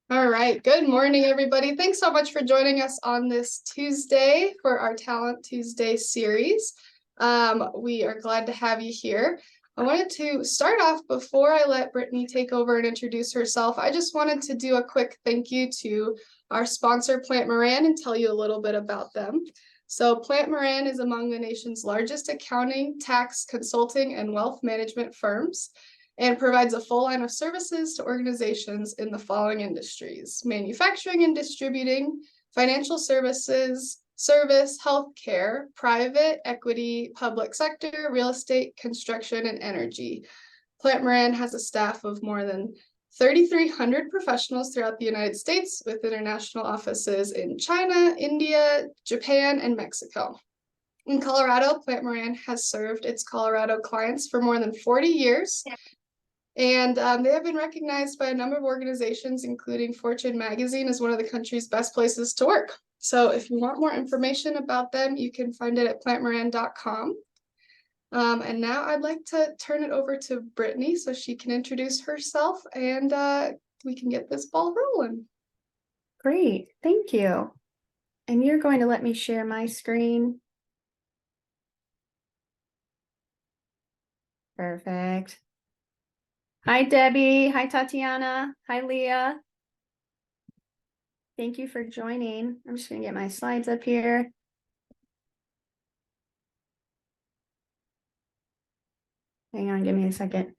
All right. Good morning, everybody. Thanks so much for joining us on this Tuesday for our Talent Tuesday series. We are glad to have you here. I wanted to start off before I let Brittany take over and introduce herself. I just wanted to do a quick thank you to our sponsor, Plante Moran, and tell you a little bit about them. So, Plante Moran is among the nation's largest accounting, tax, consulting, and wealth management firms and provides a full line of services to organizations in the following industries: manufacturing and distributing, financial services, service, healthcare, private equity, public sector, real estate, construction, and energy. Plante Moran has a staff of more than 3,300 professionals throughout the United States, with international offices in China, India, Japan, and Mexico. In Colorado, Plante Moran has served its Colorado clients for more than 40 years, and they have been recognized by a number of organizations, including Fortune magazine, as one of the country's best places to work. So if you want more information about them, you can find it at plantemoran.com. And now I'd like to turn it over to Brittany so she can introduce herself and we can get this ball rolling. Great, thank you. And you're going to let me share my screen. Perfect. Hi, Debbie. Hi, Tatiana. Hi, Leah. Thank you for joining. I'm just going to get my slides up here. Hang on, give me a second.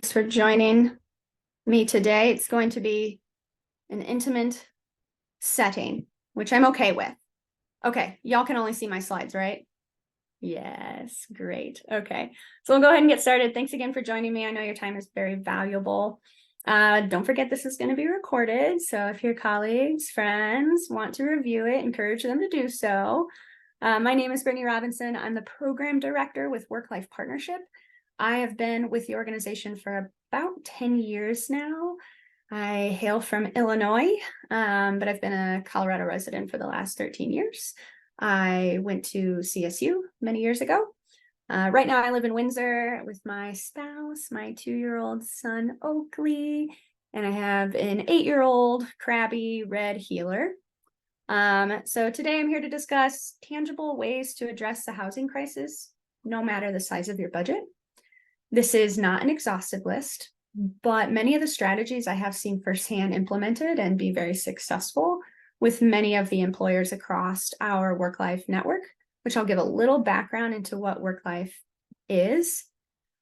Thanks for joining me today. It's going to be an intimate setting, which I'm okay with. Okay, y'all can only see my slides, right? Yes, great. Okay, so we'll go ahead and get started. Thanks again for joining me. I know your time is very valuable. Don't forget this is going to be recorded, so if your colleagues, friends want to review it, encourage them to do so. My name is Brittany Robinson. I'm the program director with Work-Life Partnership. I have been with the organization for about 10 years now. I hail from Illinois, but I've been a Colorado resident for the last 13 years. I went to CSU many years ago. Right now I live in Windsor with my spouse, my 2-year-old son, Oakley, and I have an 8-year-old crabby red heeler. So today I'm here to discuss tangible ways to address the housing crisis, no matter the size of your budget. This is not an exhaustive list, but many of the strategies I have seen firsthand implemented and be very successful with many of the employers across our work-life network, which I'll give a little background into what work-life is.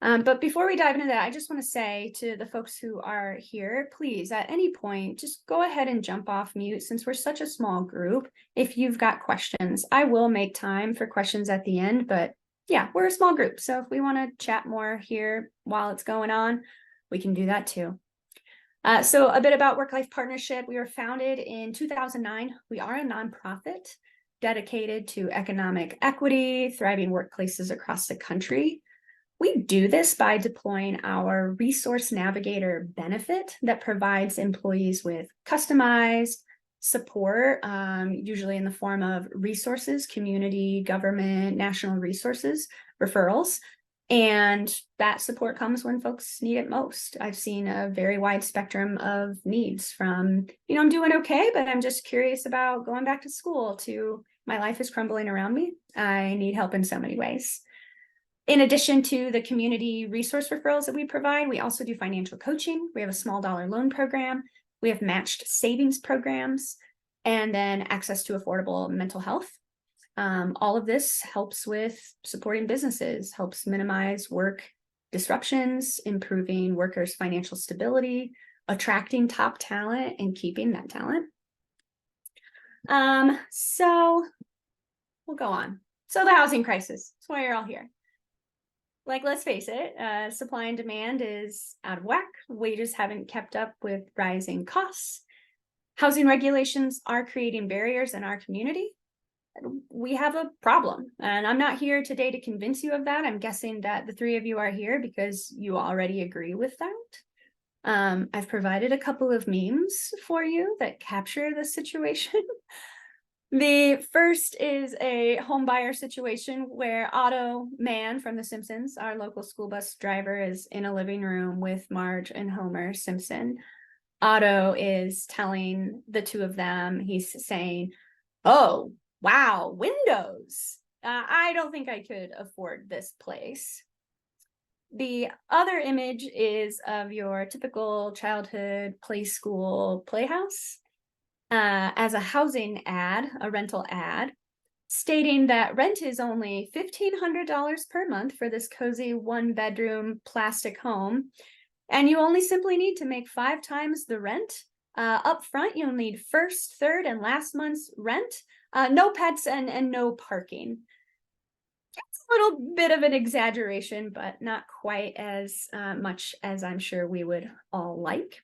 But before we dive into that, I just want to say to the folks who are here, please, at any point, just go ahead and jump off mute since we're such a small group. If you've got questions, I will make time for questions at the end, but yeah, we're a small group. So if we want to chat more here while it's going on, we can do that too. So a bit about Work-Life Partnership. We were founded in 2009. We are a nonprofit dedicated to economic equity, thriving workplaces across the country. We do this by deploying our Resource Navigator benefit that provides employees with customized support, usually in the form of resources, community, government, national resources, referrals. And that support comes when folks need it most. I've seen a very wide spectrum of needs from, I'm doing okay, but I'm just curious about going back to school, to my life is crumbling around me. I need help in so many ways. In addition to the community resource referrals that we provide, we also do financial coaching. We have a small dollar loan program. We have matched savings programs, and then access to affordable mental health. All of this helps with supporting businesses, helps minimize work disruptions, improving workers' financial stability, attracting top talent, and keeping that talent. So we'll go on. So the housing crisis, that's why you're all here. Let's face it, supply and demand is out of whack. Wages haven't kept up with rising costs. Housing regulations are creating barriers in our community. We have a problem, and I'm not here today to convince you of that. I'm guessing that the three of you are here because you already agree with that. I've provided a couple of memes for you that capture the situation. The first is a home buyer situation where Otto Mann from The Simpsons, our local school bus driver, is in a living room with Marge and Homer Simpson. Otto is telling the two of them, he's saying, "Oh, wow, windows. I don't think I could afford this place." The other image is of your typical childhood play school playhouse as a housing ad, a rental ad, stating that rent is only $1,500 per month for this cozy 1-bedroom plastic home. And you only simply need to make 5 times the rent. Up front, you'll need first, third, and last month's rent. No pets and no parking. It's a little bit of an exaggeration, but not quite as much as I'm sure we would all like.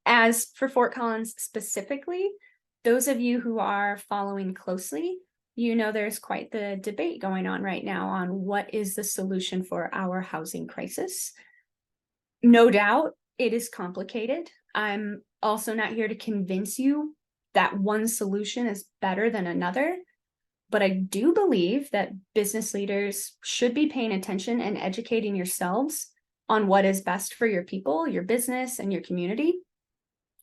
As for Fort Collins specifically, those of you who are following closely, you know there's quite the debate going on right now on what is the solution for our housing crisis. No doubt it is complicated. I'm also not here to convince you that one solution is better than another, but I do believe that business leaders should be paying attention and educating yourselves on what is best for your people, your business, and your community,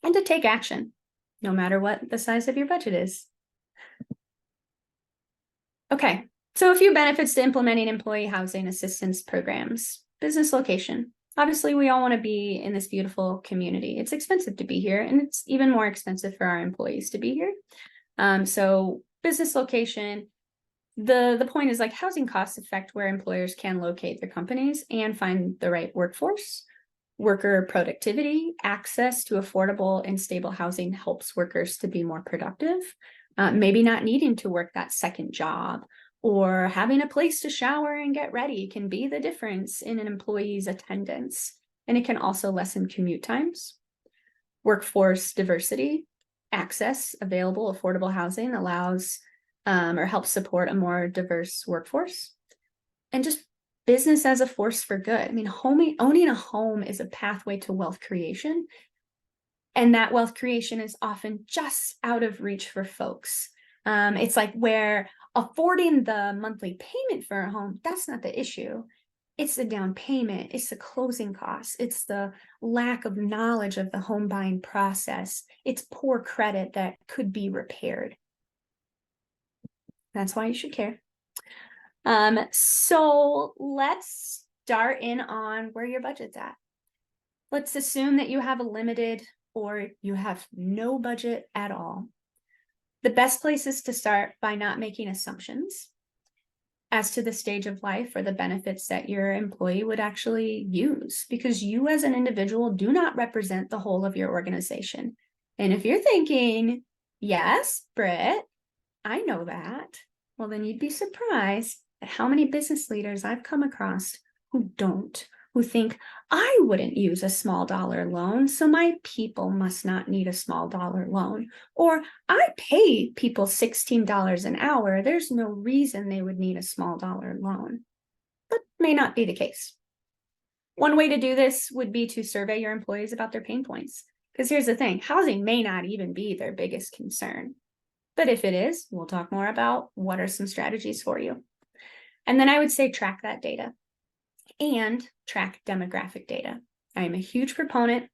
and to take action, no matter what the size of your budget is. Okay, so a few benefits to implementing employee housing assistance programs. Business location. Obviously, we all want to be in this beautiful community. It's expensive to be here, and it's even more expensive for our employees to be here. So business location, the point is like housing costs affect where employers can locate their companies and find the right workforce. Worker productivity, access to affordable and stable housing helps workers to be more productive. Maybe not needing to work that second job or having a place to shower and get ready can be the difference in an employee's attendance. And it can also lessen commute times. Workforce diversity, access, available, affordable housing allows or helps support a more diverse workforce. And just business as a force for good. I mean, owning a home is a pathway to wealth creation. And that wealth creation is often just out of reach for folks. It's like where affording the monthly payment for a home, that's not the issue. It's the down payment, it's the closing costs, it's the lack of knowledge of the home buying process, it's poor credit that could be repaired. That's why you should care. So let's start in on where your budget's at. Let's assume that you have a limited or you have no budget at all. The best place is to start by not making assumptions as to the stage of life or the benefits that your employee would actually use, because you as an individual do not represent the whole of your organization. And if you're thinking, yes, Britt, I know that, well, then you'd be surprised at how many business leaders I've come across who don't, who think I wouldn't use a small dollar loan, so my people must not need a small dollar loan. Or I pay people $16 an hour. There's no reason they would need a small dollar loan. That may not be the case. One way to do this would be to survey your employees about their pain points. Because here's the thing, housing may not even be their biggest concern. But if it is, we'll talk more about what are some strategies for you. And then I would say track that data and track demographic data. I am a huge proponent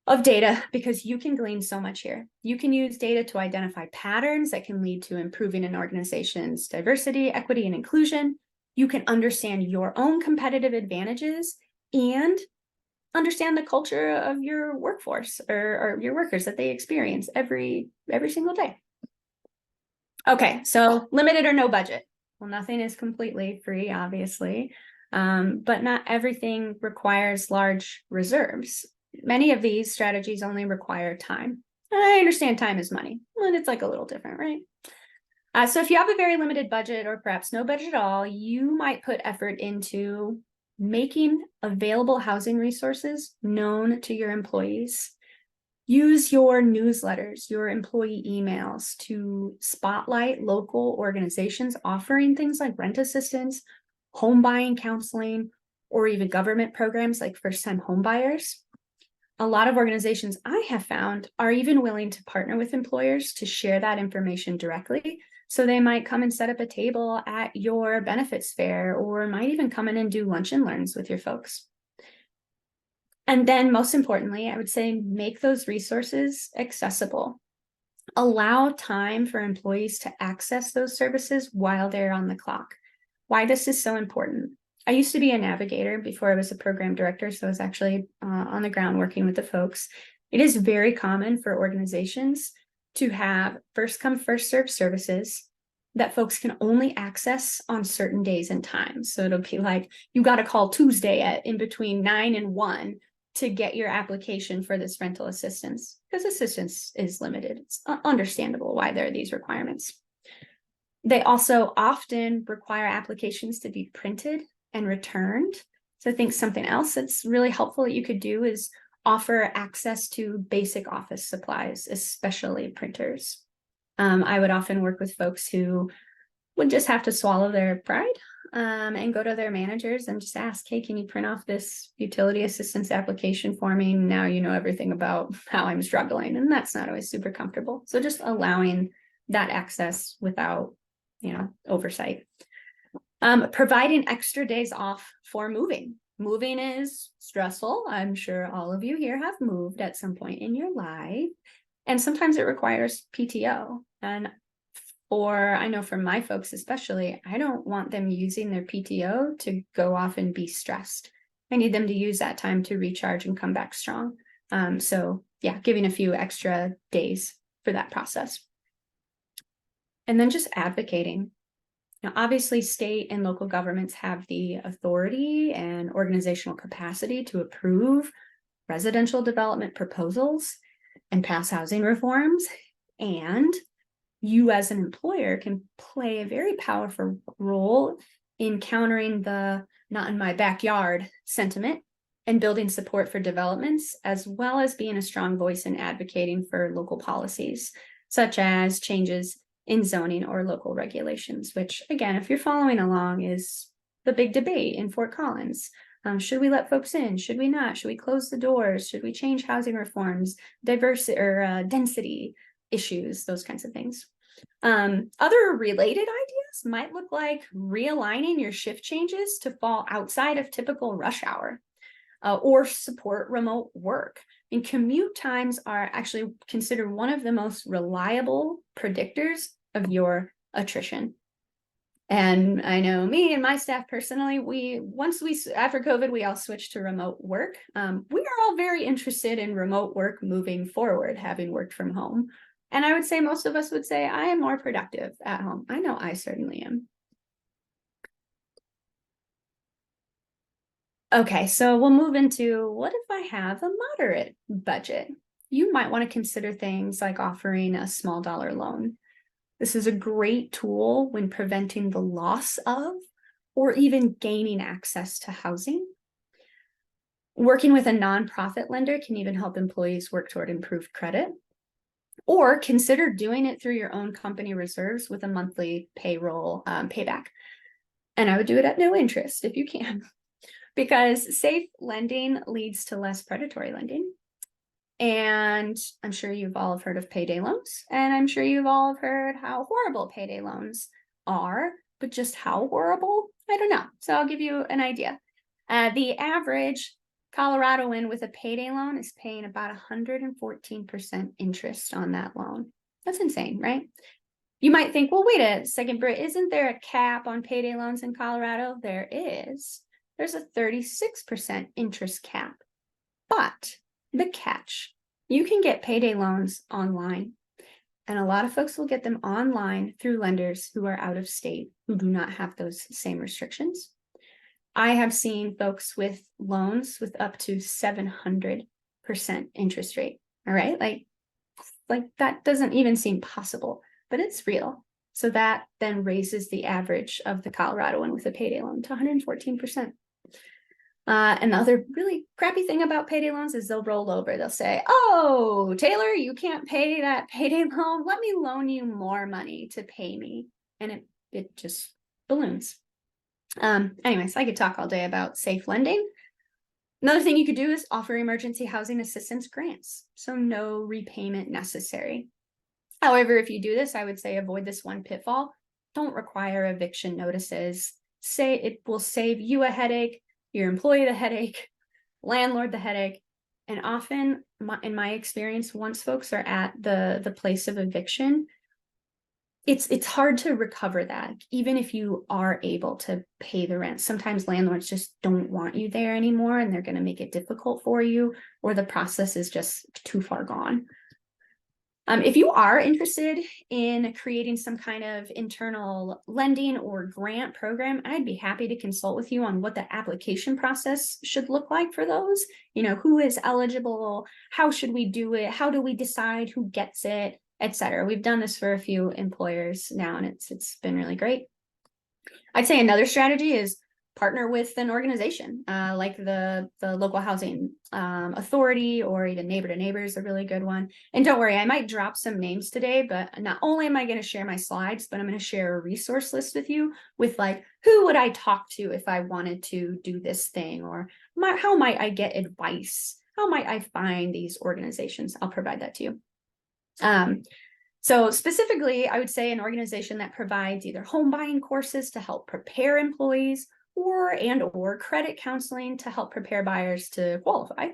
of data because you can glean so much here. You can use data to identify patterns that can lead to improving an organization's diversity, equity, and inclusion. You can understand your own competitive advantages and understand the culture of your workforce or your workers that they experience every single day. Okay, so limited or no budget. Well, nothing is completely free, obviously, but not everything requires large reserves. Many of these strategies only require time. I understand time is money, but it's like a little different, right? So if you have a very limited budget or perhaps no budget at all, you might put effort into making available housing resources known to your employees. Use your newsletters, your employee emails to spotlight local organizations offering things like rent assistance, home buying counseling, or even government programs like first-time home buyers. a lot of organizations I have found are even willing to partner with employers to share that information directly. So they might come and set up a table at your benefits fair, or might even come in and do lunch and learns with your folks. And then most importantly, I would say make those resources accessible. Allow time for employees to access those services while they're on the clock. Why this is so important. I used to be a navigator before I was a program director, so I was actually on the ground working with the folks. It is very common for organizations to have first come, first served services that folks can only access on certain days and times. So it'll be like, you got to call Tuesday at in between 9 and 1 to get your application for this rental assistance, because assistance is limited. It's understandable why there are these requirements. They also often require applications to be printed and returned. So I think something else that's really helpful that you could do is offer access to basic office supplies, especially printers. I would often work with folks who would just have to swallow their pride and go to their managers and just ask, hey, can you print off this utility assistance application for me? Now you know everything about how I'm struggling, and that's not always super comfortable. So just allowing that access without, oversight. Providing extra days off for moving. Moving is stressful. I'm sure all of you here have moved at some point in your life, and sometimes it requires PTO. And I know for my folks especially, I don't want them using their PTO to go off and be stressed. I need them to use that time to recharge and come back strong. So yeah, giving a few extra days for that process. And then just advocating. Now, obviously, state and local governments have the authority and organizational capacity to approve residential development proposals and pass housing reforms. And you as an employer can play a very powerful role in countering the not in my backyard sentiment and building support for developments, as well as being a strong voice in advocating for local policies, such as changes in zoning or local regulations, which again, if you're following along, is the big debate in Fort Collins. Should we let folks in? Should we not? Should we close the doors? Should we change housing reforms, diversity or density issues, those kinds of things. Other related ideas might look like realigning your shift changes to fall outside of typical rush hour or support remote work. And commute times are actually considered one of the most reliable predictors of your attrition. And I know me and my staff personally, after COVID, we all switched to remote work. We are all very interested in remote work moving forward, having worked from home. And I would say most of us would say I am more productive at home. I know I certainly am. Okay, so we'll move into what if I have a moderate budget? You might want to consider things like offering a small dollar loan. This is a great tool when preventing the loss of or even gaining access to housing. Working with a nonprofit lender can even help employees work toward improved credit. Or consider doing it through your own company reserves with a monthly payroll payback. And I would do it at no interest if you can, because safe lending leads to less predatory lending. And I'm sure you've all heard of payday loans, and I'm sure you've all heard how horrible payday loans are, but just how horrible, I don't know. So I'll give you an idea. The average Coloradoan with a payday loan is paying about 114% interest on that loan. That's insane, right? You might think, well, wait a second, Britt, isn't there a cap on payday loans in Colorado? There is. There's a 36% interest cap. But the catch, you can get payday loans online. And a lot of folks will get them online through lenders who are out of state, who do not have those same restrictions. I have seen folks with loans with up to 700% interest rate. All right. Like that doesn't even seem possible, but it's real. So that then raises the average of the Coloradoan with a payday loan to 114%. And the other really crappy thing about payday loans is they'll roll over. They'll say, oh, Taylor, you can't pay that payday loan. Let me loan you more money to pay me. And it just balloons. Anyways, I could talk all day about safe lending. Another thing you could do is offer emergency housing assistance grants. So no repayment necessary. However, if you do this, I would say avoid this one pitfall. Don't require eviction notices. Say it will save you a headache, your employee the headache, landlord the headache. And often, in my experience, once folks are at the place of eviction, it's hard to recover that, even if you are able to pay the rent. Sometimes landlords just don't want you there anymore, and they're going to make it difficult for you, or the process is just too far gone. If you are interested in creating some kind of internal lending or grant program, I'd be happy to consult with you on what the application process should look like for those. Who is eligible? How should we do it? How do we decide who gets it, etc. We've done this for a few employers now, and it's been really great. I'd say another strategy is partner with an organization like the local housing authority, or even Neighbor to Neighbor is a really good one. And don't worry, I might drop some names today, but not only am I going to share my slides, but I'm going to share a resource list with you with who would I talk to if I wanted to do this thing, or how might I get advice? How might I find these organizations? I'll provide that to you. So specifically, I would say an organization that provides either home buying courses to help prepare employees, or credit counseling to help prepare buyers to qualify.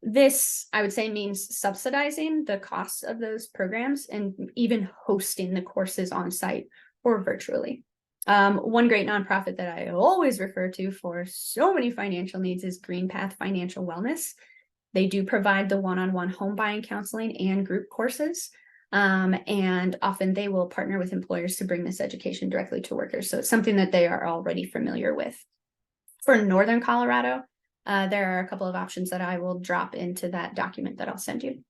This, I would say, means subsidizing the costs of those programs and even hosting the courses on site or virtually. One great nonprofit that I always refer to for so many financial needs is Green Path Financial Wellness. They do provide the one-on-one home buying counseling and group courses. And often they will partner with employers to bring this education directly to workers. So it's something that they are already familiar with. For Northern Colorado, there are a couple of options that I will drop into that document that I'll send you.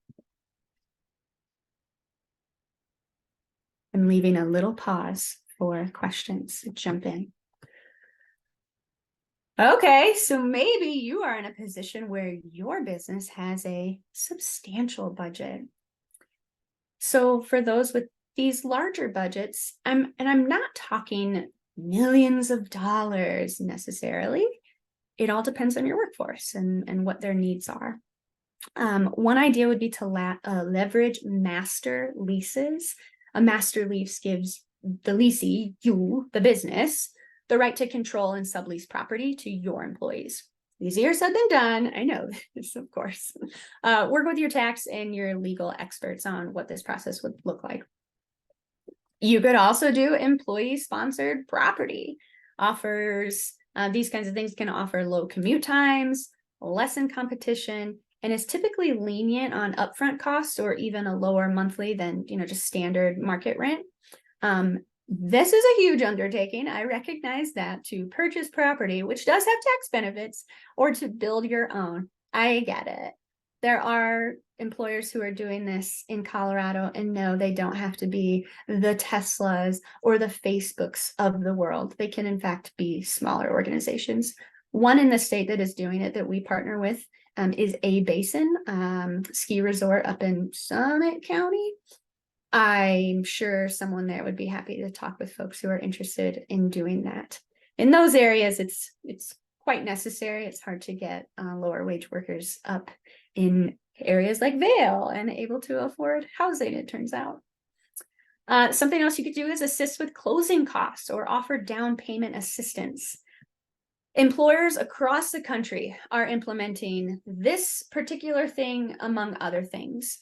I'm leaving a little pause for questions. Jump in. Okay, so maybe you are in a position where your business has a substantial budget. So for those with these larger budgets, I'm not talking millions of dollars necessarily. It all depends on your workforce and what their needs are. One idea would be to leverage master leases. A master lease gives the leasee, you, the business, the right to control and sublease property to your employees. Easier said than done. I know this, of course. Work with your tax and your legal experts on what this process would look like. You could also do employee-sponsored property offers. These kinds of things can offer low commute times, lessen competition, and is typically lenient on upfront costs or even a lower monthly than just standard market rent. This is a huge undertaking. I recognize that, to purchase property, which does have tax benefits, or to build your own. I get it. There are employers who are doing this in Colorado, and no, they don't have to be the Teslas or the Facebooks of the world. They can, in fact, be smaller organizations. One in the state that is doing it that we partner with is A-Basin ski resort up in Summit County. I'm sure someone there would be happy to talk with folks who are interested in doing that. In those areas, it's quite necessary. It's hard to get lower wage workers up in areas like Vail and able to afford housing, it turns out. Something else you could do is assist with closing costs or offer down payment assistance. Employers across the country are implementing this particular thing, among other things.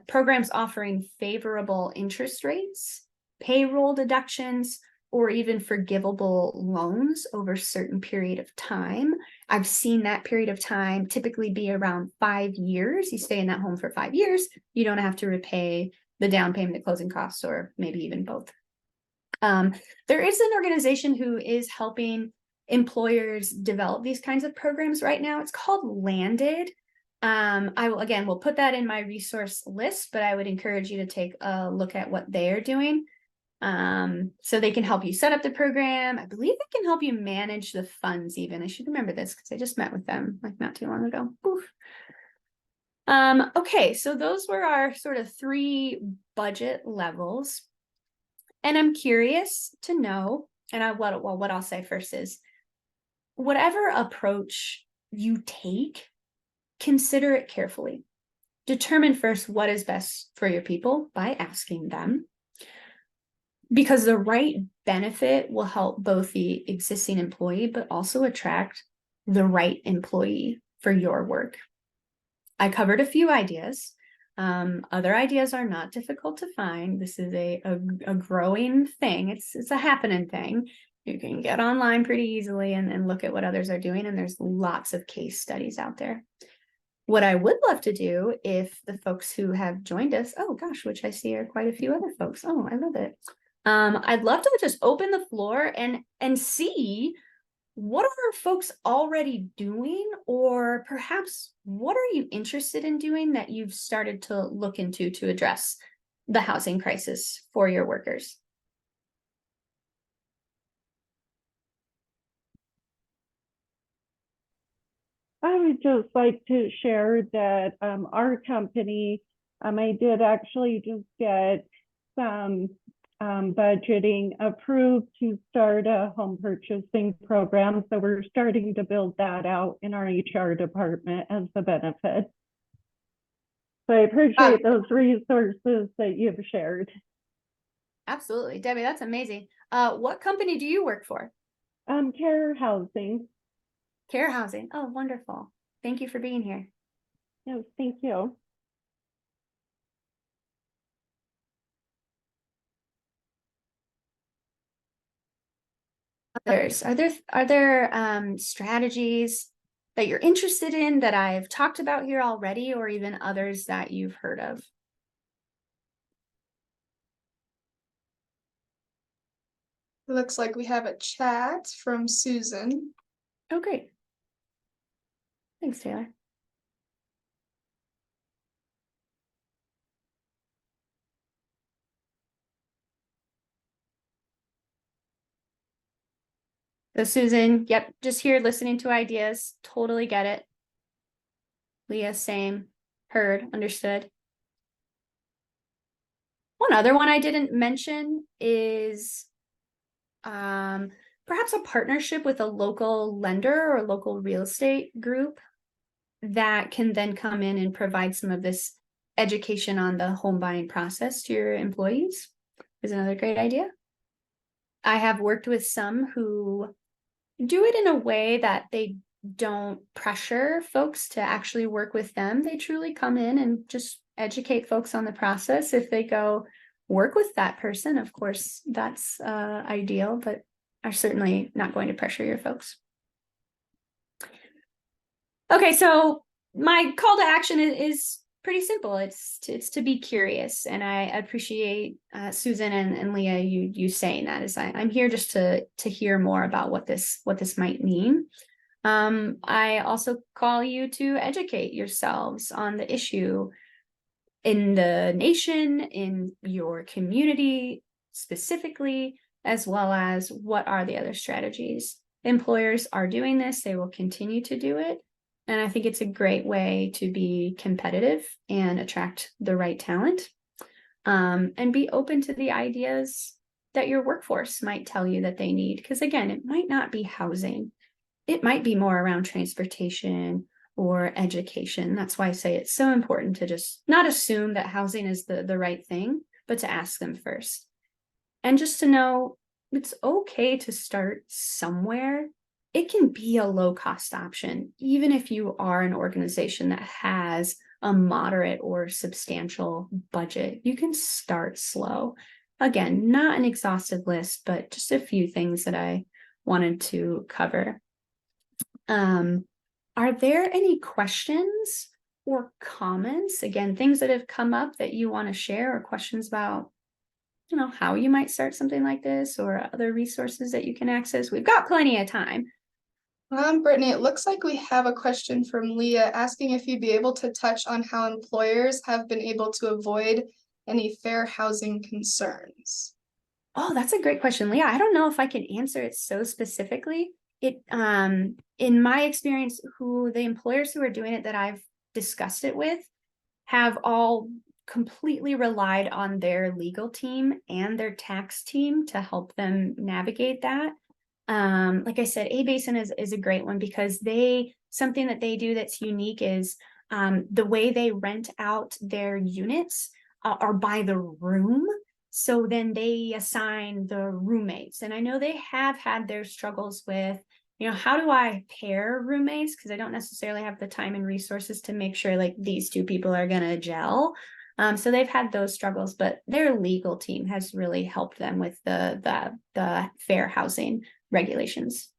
Programs offering favorable interest rates, payroll deductions, or even forgivable loans over a certain period of time. I've seen that period of time typically be around 5 years. You stay in that home for 5 years, you don't have to repay the down payment, the closing costs, or maybe even both. There is an organization who is helping employers develop these kinds of programs right now. It's called Landed. We'll put that in my resource list, but I would encourage you to take a look at what they're doing. So they can help you set up the program. I believe they can help you manage the funds even. I should remember this because I just met with them not too long ago. Oof. Okay, so those were our sort of 3 budget levels. And I'm curious to know, and what I'll say first is, whatever approach you take, consider it carefully. Determine first what is best for your people by asking them, because the right benefit will help both the existing employee, but also attract the right employee for your work. I covered a few ideas. Other ideas are not difficult to find. This is a growing thing. It's a happening thing. You can get online pretty easily and look at what others are doing, and there's lots of case studies out there. What I would love to do, if the folks who have joined us, oh gosh, which I see are quite a few other folks. Oh, I love it. I'd love to just open the floor and see what are folks already doing, or perhaps what are you interested in doing that you've started to look into to address the housing crisis for your workers? I would just like to share that our company, I did actually just get some budgeting approved to start a home purchasing program. So we're starting to build that out in our HR department as a benefit. So I appreciate those resources that you've shared. Absolutely. Debbie, that's amazing. What company do you work for? Care Housing. Care Housing. Oh, wonderful. Thank you for being here. Yes, thank you. Others, are there strategies that you're interested in that I've talked about here already, or even others that you've heard of? It looks like we have a chat from Susan. Oh, great. Thanks, Taylor. So Susan, yep, just here listening to ideas. Totally get it. Leah, same. Heard, understood. One other one I didn't mention is perhaps a partnership with a local lender or local real estate group that can then come in and provide some of this education on the home buying process to your employees is another great idea. I have worked with some who do it in a way that they don't pressure folks to actually work with them. They truly come in and just educate folks on the process. If they go work with that person, of course, that's ideal, but are certainly not going to pressure your folks. Okay, so my call to action is pretty simple. It's to be curious, and I appreciate Susan and Leah you saying that. Is I'm here just to hear more about what this might mean. I also call you to educate yourselves on the issue in the nation, in your community specifically, as well as what are the other strategies. Employers are doing this, they will continue to do it. And I think it's a great way to be competitive and attract the right talent, and be open to the ideas that your workforce might tell you that they need. Because again, it might not be housing. It might be more around transportation or education. That's why I say it's so important to just not assume that housing is the right thing, but to ask them first. And just to know it's okay to start somewhere. It can be a low-cost option, even if you are an organization that has a moderate or substantial budget. You can start slow. Again, not an exhaustive list, but just a few things that I wanted to cover. Are there any questions or comments? Again, things that have come up that you want to share, or questions about, how you might start something like this, or other resources that you can access? We've got plenty of time. Brittany, it looks like we have a question from Leah asking if you'd be able to touch on how employers have been able to avoid any fair housing concerns. Oh, that's a great question, Leah. I don't know if I can answer it so specifically. In my experience, the employers who are doing it that I've discussed it with have all completely relied on their legal team and their tax team to help them navigate that. Like I said, A-Basin is a great one because something that they do that's unique is the way they rent out their units are by the room. So then they assign the roommates. And I know they have had their struggles with, how do I pair roommates? Because I don't necessarily have the time and resources to make sure like these two people are going to gel. So they've had those struggles, but their legal team has really helped them with the fair housing regulations.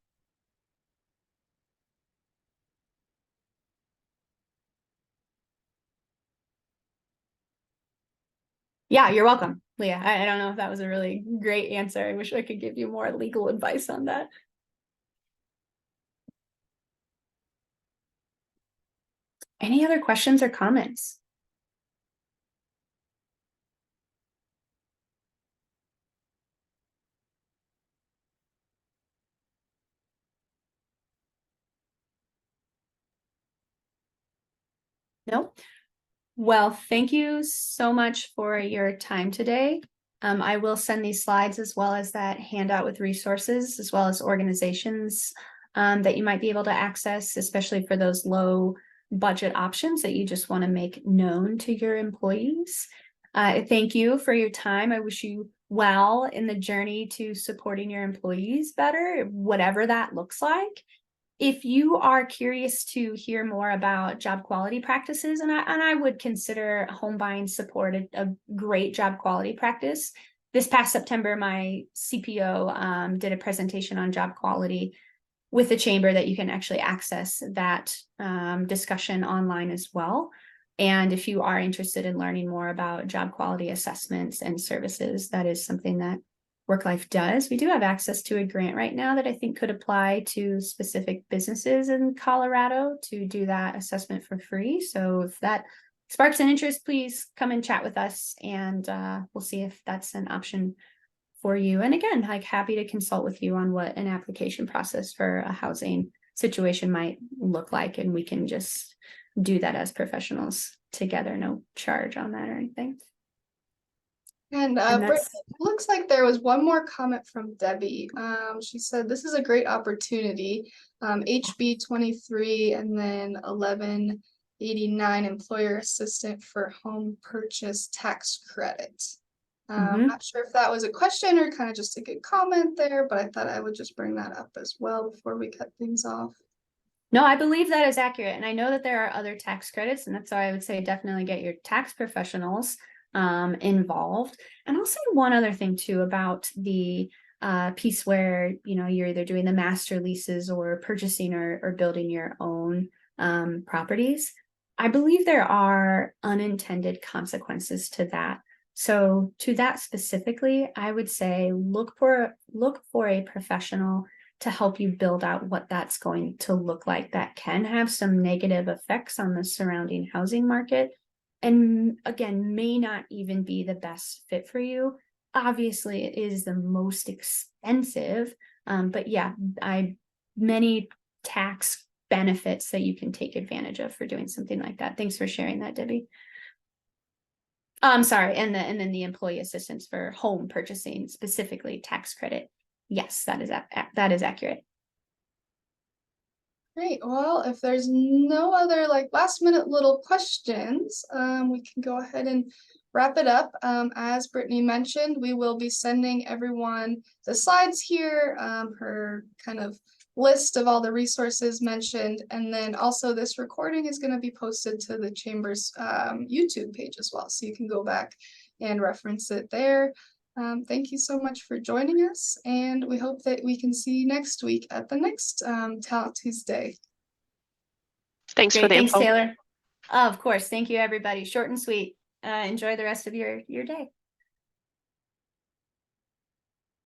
Yeah, you're welcome, Leah. I don't know if that was a really great answer. I wish I could give you more legal advice on that. Any other questions or comments? No? Well, thank you so much for your time today. I will send these slides as well as that handout with resources, as well as organizations that you might be able to access, especially for those low budget options that you just want to make known to your employees. Thank you for your time. I wish you well in the journey to supporting your employees better, whatever that looks like. If you are curious to hear more about job quality practices, and I would consider home buying support a great job quality practice. This past September, my CPO did a presentation on job quality with the chamber that you can actually access that discussion online as well. And if you are interested in learning more about job quality assessments and services, that is something that WorkLife does. We do have access to a grant right now that I think could apply to specific businesses in Colorado to do that assessment for free. So if that sparks an interest, please come and chat with us, and we'll see if that's an option for you. And again, like happy to consult with you on what an application process for a housing situation might look like. And we can just do that as professionals together, no charge on that or anything. And Britt, it looks like there was one more comment from Debbie. She said, this is a great opportunity. HB 23 and then 1189 employer assistant for home purchase tax credit. Not sure if that was a question or kind of just a good comment there, but I thought I would just bring that up as well before we cut things off. No, I believe that is accurate. And I know that there are other tax credits, and that's why I would say definitely get your tax professionals involved. And I'll say one other thing too about the piece where, you're either doing the master leases or purchasing or building your own properties. I believe there are unintended consequences to that. So to that specifically, I would say look for a professional to help you build out what that's going to look like. That can have some negative effects on the surrounding housing market, and again, may not even be the best fit for you. Obviously, it is the most expensive, but yeah, many tax benefits that you can take advantage of for doing something like that. Thanks for sharing that, Debbie. I'm sorry, and then the employee assistance for home purchasing, specifically tax credit. Yes, that is accurate. Great. Well, if there's no other last minute little questions, we can go ahead and wrap it up. As Brittany mentioned, we will be sending everyone the slides here, her kind of list of all the resources mentioned, and then also this recording is going to be posted to the Chamber's YouTube page as well, so you can go back and reference it there. Thank you so much for joining us, and we hope that we can see you next week at the next Talent Tuesday. Thanks for the Thanks, info. Taylor. Of course. Thank you, everybody. Short and sweet. Enjoy the rest of your day.